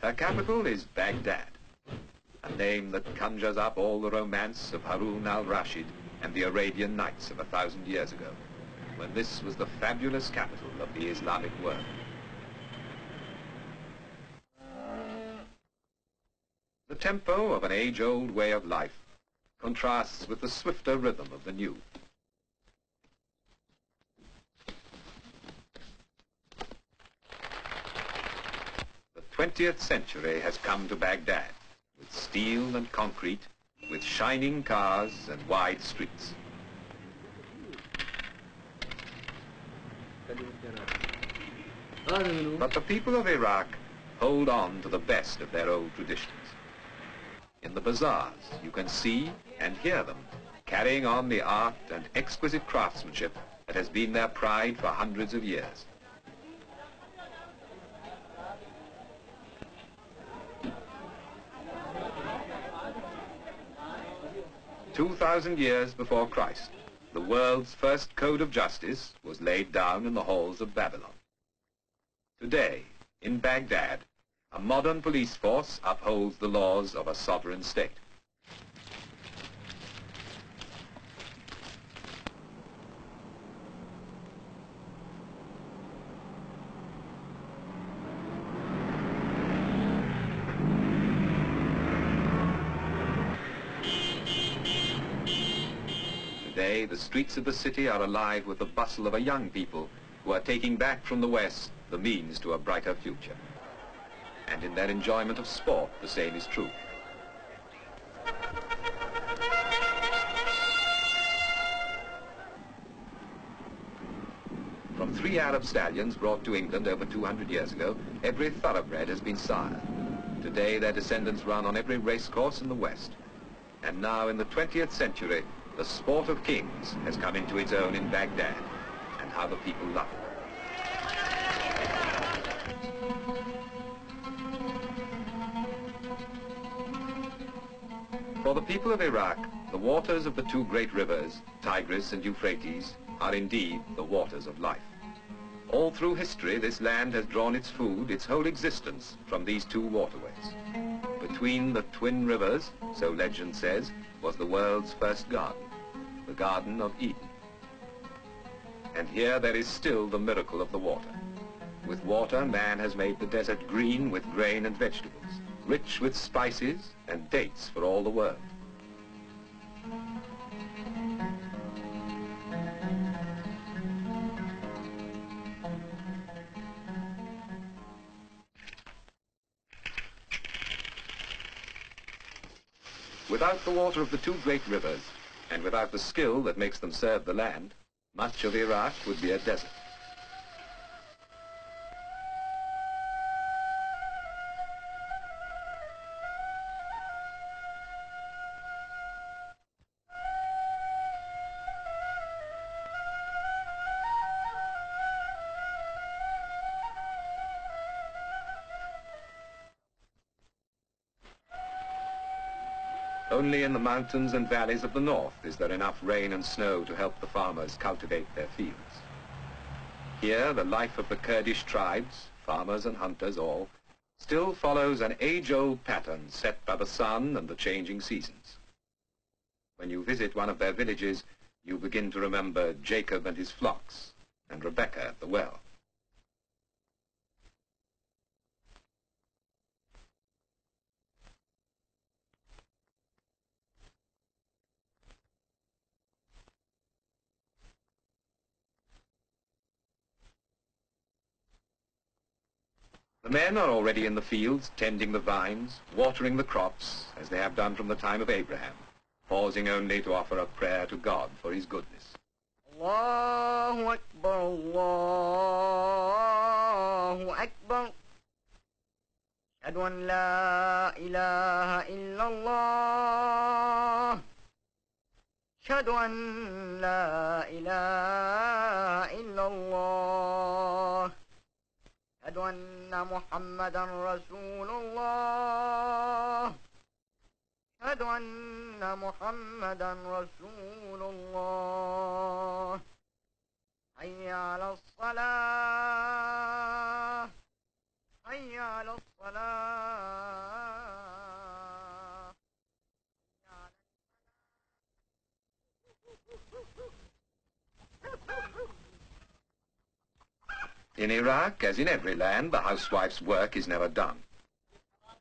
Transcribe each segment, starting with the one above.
Her capital is Baghdad, a name that conjures up all the romance of Harun al-Rashid and the Arabian Nights of 1,000 years ago, when this was the fabulous capital of the Islamic world. The tempo of an age-old way of life contrasts with the swifter rhythm of the new. The 20th century has come to Baghdad, with steel and concrete, with shining cars and wide streets. But the people of Iraq hold on to the best of their old traditions. In the bazaars, you can see and hear them carrying on the art and exquisite craftsmanship that has been their pride for hundreds of years. "2,000 years before Christ, the world's first code of justice was laid down in the halls of Babylon. Today, in Baghdad, a modern police force upholds the laws of a sovereign state. Today, the streets of the city are alive with the bustle of a young people who are taking back from the West the means to a brighter future. And in their enjoyment of sport, the same is true. From 3 Arab stallions brought to England over 200 years ago, every thoroughbred has been sired. Today, their descendants run on every racecourse in the West. And now, in the 20th century, the sport of kings has come into its own in Baghdad, and how the people love it. For the people of Iraq, the waters of the 2 great rivers, Tigris and Euphrates, are indeed the waters of life. All through history, this land has drawn its food, its whole existence, from these 2 waterways. Between the twin rivers, so legend says, was the world's first garden, the Garden of Eden. And here there is still the miracle of the water. With water, man has made the desert green with grain and vegetables, rich with spices and dates for all the world. Without the water of the 2 great rivers, and without the skill that makes them serve the land, much of Iraq would be a desert. Only in the mountains and valleys of the north is there enough rain and snow to help the farmers cultivate their fields. Here, the life of the Kurdish tribes, farmers and hunters all, still follows an age-old pattern set by the sun and the changing seasons. When you visit one of their villages, you begin to remember Jacob and his flocks, and Rebecca at the well. The men are already in the fields, tending the vines, watering the crops, as they have done from the time of Abraham, pausing only to offer a prayer to God for his goodness. Allahu Akbar, Allahu Akbar. Ashhadu an la ilaha illallah. Ashhadu an la ilaha illallah. أشهد أن محمدا رسول الله أشهد أن محمدا رسول الله حي على الصلاة حي على الصلاة In Iraq, as in every land, the housewife's work is never done.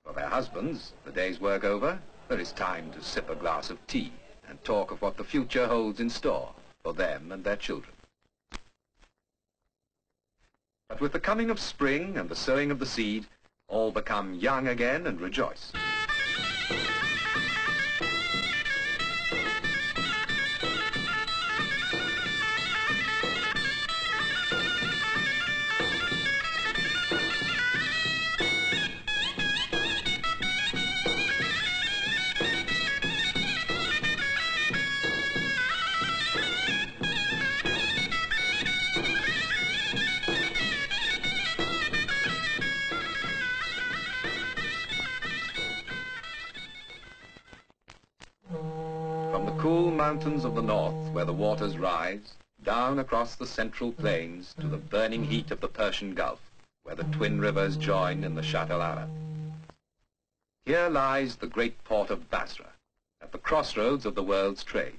For their husbands, the day's work over, there is time to sip a glass of tea and talk of what the future holds in store for them and their children. But with the coming of spring and the sowing of the seed, all become young again and rejoice. From the cool mountains of the north, where the waters rise, down across the central plains to the burning heat of the Persian Gulf, where the twin rivers join in the Shatt al-Arab. Here lies the great port of Basra, at the crossroads of the world's trade.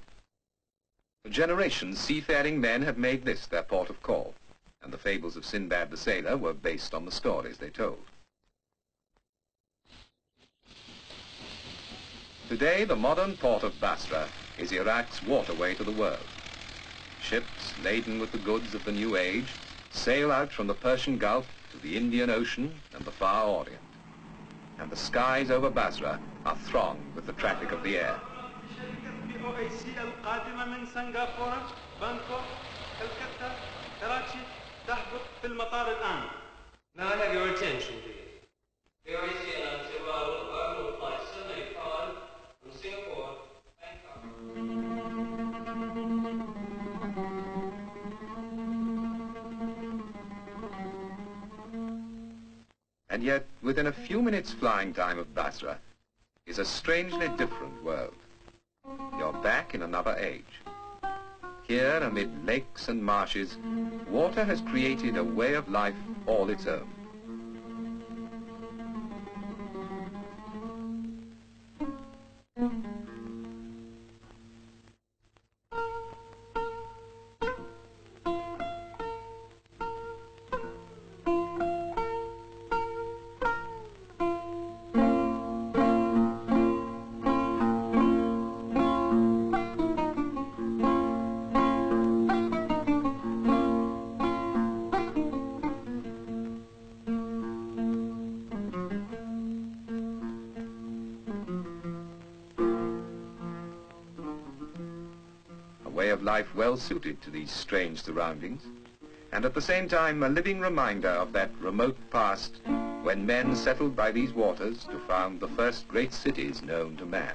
For generations, seafaring men have made this their port of call, and the fables of Sinbad the Sailor were based on the stories they told. Today, the modern port of Basra is Iraq's waterway to the world. Ships laden with the goods of the new age sail out from the Persian Gulf to the Indian Ocean and the Far Orient. And the skies over Basra are thronged with the traffic of the air. And yet, within a few minutes flying time of Basra is a strangely different world. You're back in another age. Here, amid lakes and marshes, water has created a way of life all its own. A way of life well suited to these strange surroundings, and at the same time a living reminder of that remote past when men settled by these waters to found the first great cities known to man.